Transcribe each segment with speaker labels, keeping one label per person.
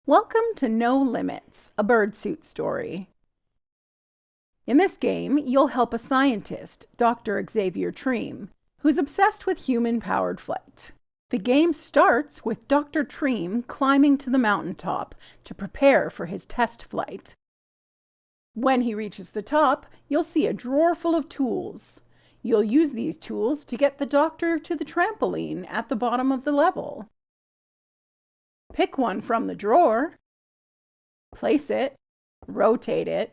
Speaker 1: Welcome to No Limits, a birdsuit story. In this game, you'll help a scientist, Dr. Xavier Treem, who's obsessed with human-powered flight. The game starts with Dr. Treem climbing to the mountaintop to prepare for his test flight. When he reaches the top, you'll see a drawer full of tools. You'll use these tools to get the doctor to the trampoline at the bottom of the level. Pick one from the drawer, place it, rotate it,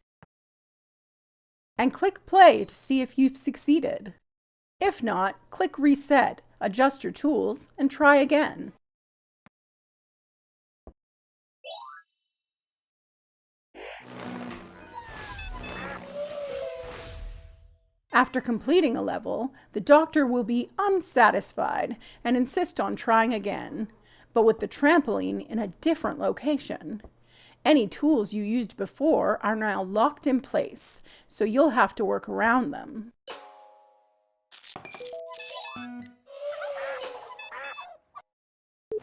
Speaker 1: and click play to see if you've succeeded. If not, click reset, adjust your tools, and try again. After completing a level, the doctor will be unsatisfied and insist on trying again, but with the trampoline in a different location. Any tools you used before are now locked in place, so you'll have to work around them.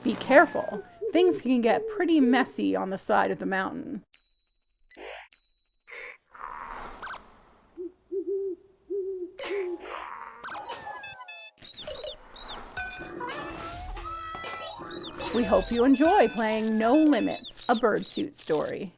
Speaker 1: Be careful, things can get pretty messy on the side of the mountain. We hope you enjoy playing No Limits, a birdsuit story.